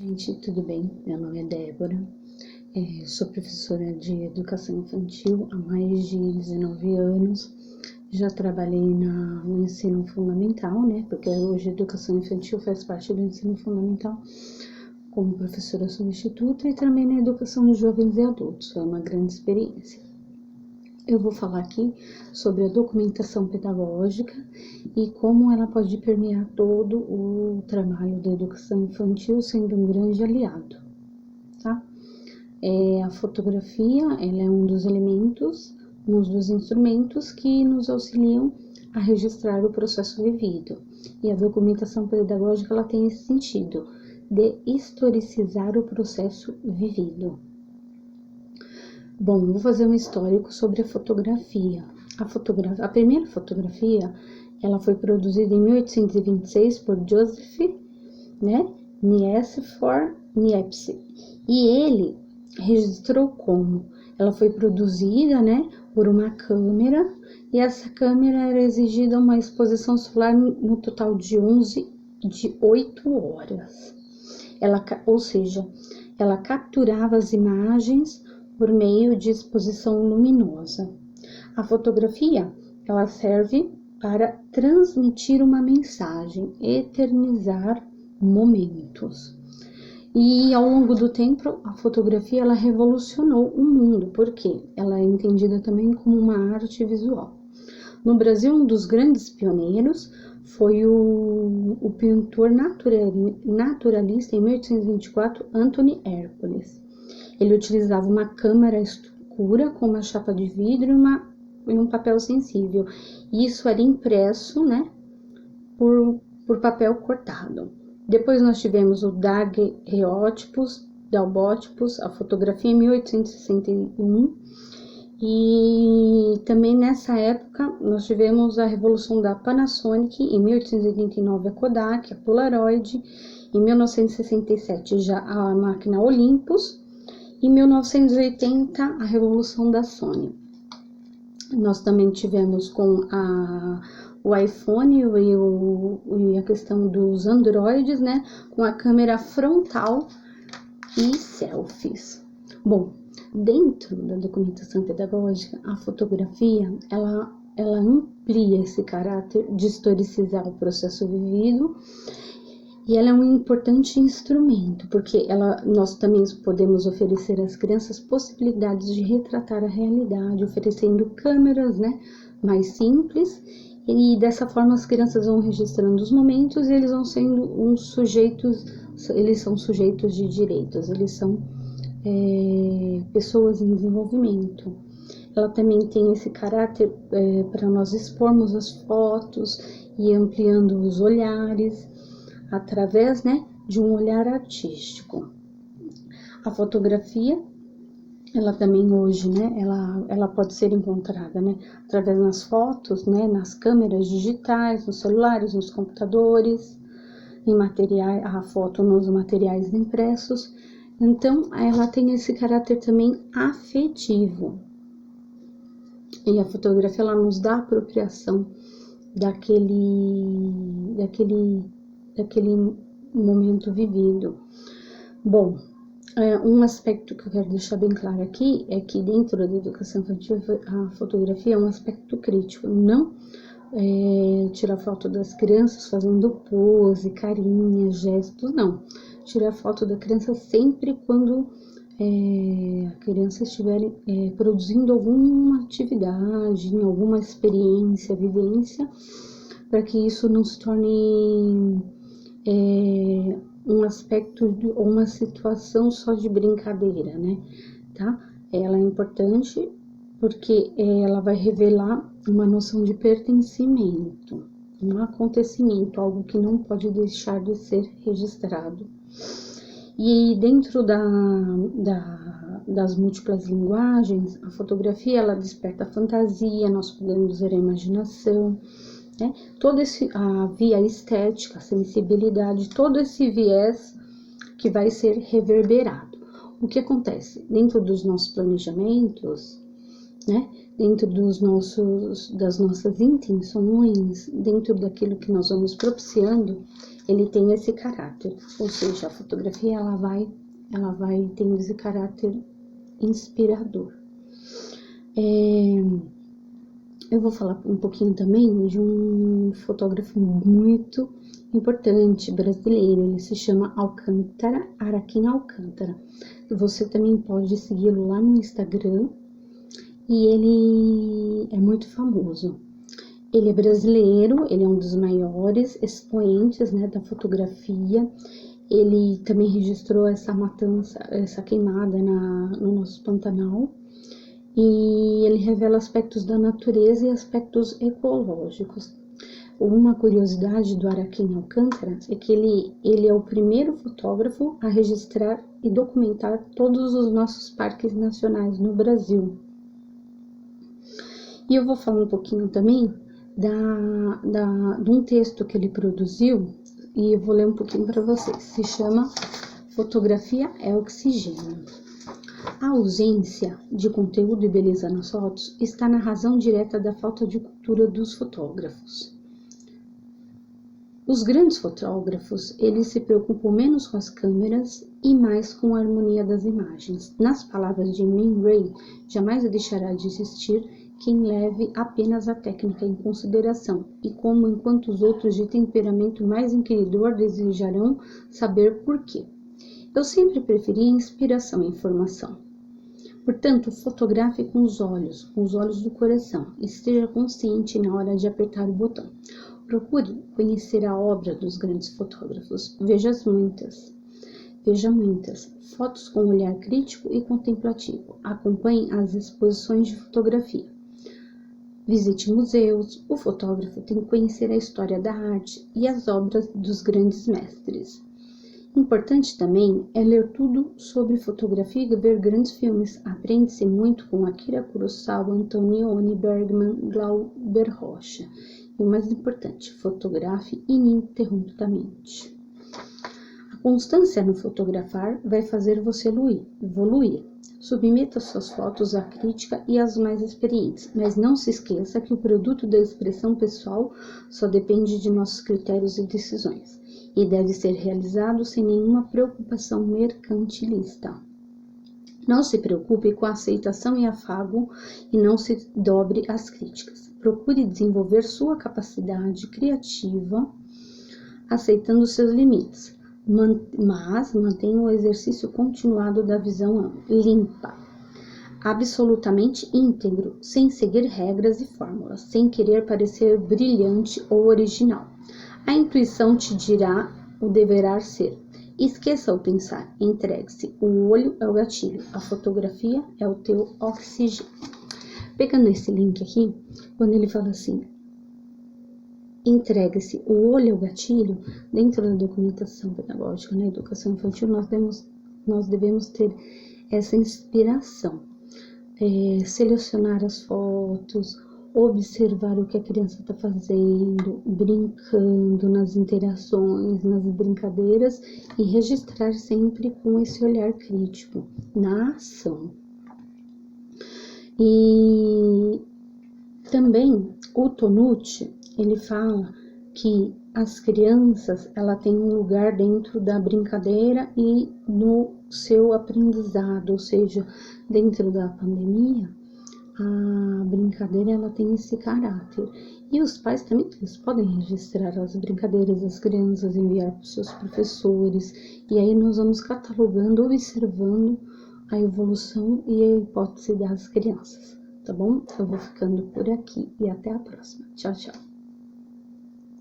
Gente, tudo bem? Meu nome é Débora, sou professora de educação infantil há mais de 19 anos. Já trabalhei no ensino fundamental, né? Porque hoje a educação infantil faz parte do ensino fundamental, como professora substituta, e também na educação de jovens e adultos. Foi uma grande experiência. Eu vou falar aqui sobre a documentação pedagógica e como ela pode permear todo o trabalho da educação infantil, sendo um grande aliado, tá? A fotografia, ela é um dos elementos, um dos instrumentos que nos auxiliam a registrar o processo vivido. E a documentação pedagógica, ela tem esse sentido de historicizar o processo vivido. Bom, vou fazer um histórico sobre a fotografia. A primeira fotografia, ela foi produzida em 1826 por Joseph, Niepce. E ele registrou como? Ela foi produzida, por uma câmera, e essa câmera era exigida uma exposição solar no total de 8 horas. Ou seja, ela capturava as imagens por meio de exposição luminosa. A fotografia, ela serve para transmitir uma mensagem, eternizar momentos. E ao longo do tempo, a fotografia, ela revolucionou o mundo, porque ela é entendida também como uma arte visual. No Brasil, um dos grandes pioneiros foi o pintor naturalista, em 1824, Anthony Hércules. Ele utilizava uma câmara escura com uma chapa de vidro e um papel sensível. Isso era impresso, por papel cortado. Depois nós tivemos o daguerreótipos, a fotografia em 1861. E também nessa época nós tivemos a revolução da Panasonic, em 1889 a Kodak, a Polaroid, em 1967 já a máquina Olympus, em 1980, a revolução da Sony. Nós também tivemos com o iPhone e a questão dos Androids, com a câmera frontal e selfies. Bom, dentro da documentação pedagógica, a fotografia, ela amplia esse caráter de historicizar o processo vivido. E ela é um importante instrumento, porque nós também podemos oferecer às crianças possibilidades de retratar a realidade, oferecendo câmeras, mais simples, e dessa forma as crianças vão registrando os momentos e eles vão sendo eles são sujeitos de direitos, eles são pessoas em desenvolvimento. Ela também tem esse caráter para nós expormos as fotos e ampliando os olhares, através, de um olhar artístico. A fotografia, ela também hoje, ela pode ser encontrada, através das fotos, nas câmeras digitais, nos celulares, nos computadores, a foto nos materiais impressos. Então, ela tem esse caráter também afetivo. E a fotografia, ela nos dá apropriação daquele momento vivido. Bom, um aspecto que eu quero deixar bem claro aqui é que dentro da educação infantil a fotografia é um aspecto crítico, não tirar foto das crianças fazendo pose, carinhas, gestos, não. Tirar foto da criança sempre quando a criança estiver produzindo alguma atividade, alguma experiência, vivência, para que isso não se torne um aspecto ou uma situação só de brincadeira, tá? Ela é importante porque ela vai revelar uma noção de pertencimento, um acontecimento, algo que não pode deixar de ser registrado. E dentro das múltiplas linguagens, a fotografia, ela desperta a fantasia, nós podemos dizer a imaginação, todo a via estética, a sensibilidade, todo esse viés que vai ser reverberado. O que acontece? Dentro dos nossos planejamentos, né? Dentro das nossas intenções, dentro daquilo que nós vamos propiciando, ele tem esse caráter. Ou seja, a fotografia, ela vai tendo esse caráter inspirador. Eu vou falar um pouquinho também de um fotógrafo muito importante brasileiro. Ele se chama Araquém Alcântara. Você também pode segui-lo lá no Instagram. E ele é muito famoso. Ele é brasileiro, ele é um dos maiores expoentes, né, da fotografia. Ele também registrou essa matança, essa queimada no nosso Pantanal. E ele revela aspectos da natureza e aspectos ecológicos. Uma curiosidade do Araquém Alcântara é que ele é o primeiro fotógrafo a registrar e documentar todos os nossos parques nacionais no Brasil. E eu vou falar um pouquinho também de um texto que ele produziu, e eu vou ler um pouquinho para vocês. Se chama Fotografia é Oxigênio. A ausência de conteúdo e beleza nas fotos está na razão direta da falta de cultura dos fotógrafos. Os grandes fotógrafos, eles se preocupam menos com as câmeras e mais com a harmonia das imagens. Nas palavras de Man Ray, jamais deixará de existir quem leve apenas a técnica em consideração, e como enquanto os outros de temperamento mais inquiridor desejarão saber por quê. Eu sempre preferi a inspiração e a informação. Portanto, fotografe com os olhos do coração, e esteja consciente na hora de apertar o botão. Procure conhecer a obra dos grandes fotógrafos. Veja muitas. Fotos com olhar crítico e contemplativo. Acompanhe as exposições de fotografia. Visite museus. O fotógrafo tem que conhecer a história da arte e as obras dos grandes mestres. Importante também é ler tudo sobre fotografia e ver grandes filmes. Aprende-se muito com Akira Kurosawa, Antonioni, Bergman, Glauber Rocha. E o mais importante, fotografe ininterruptamente. A constância no fotografar vai fazer você evoluir. Submeta suas fotos à crítica e às mais experientes, mas não se esqueça que o produto da expressão pessoal só depende de nossos critérios e decisões, e deve ser realizado sem nenhuma preocupação mercantilista. Não se preocupe com a aceitação e afago e não se dobre às críticas. Procure desenvolver sua capacidade criativa, aceitando seus limites, mas mantenha o exercício continuado da visão limpa, absolutamente íntegro, sem seguir regras e fórmulas, sem querer parecer brilhante ou original. A intuição te dirá o deverá ser. Esqueça o pensar, entregue-se. O olho é o gatilho, a fotografia é o teu oxigênio. Pegando esse link aqui, quando ele fala assim, entregue-se, o olho é o gatilho, dentro da documentação pedagógica, na educação infantil, nós devemos ter essa inspiração. Selecionar as fotos, observar o que a criança está fazendo, brincando nas interações, nas brincadeiras e registrar sempre com esse olhar crítico na ação. E também o Tonucci, ele fala que as crianças, ela tem um lugar dentro da brincadeira e no seu aprendizado, ou seja, dentro da pandemia, a brincadeira ela tem esse caráter. E os pais também eles podem registrar as brincadeiras das crianças, enviar para os seus professores, e aí nós vamos catalogando, observando a evolução e a hipótese das crianças, tá bom? Eu vou ficando por aqui e até a próxima. Tchau, tchau.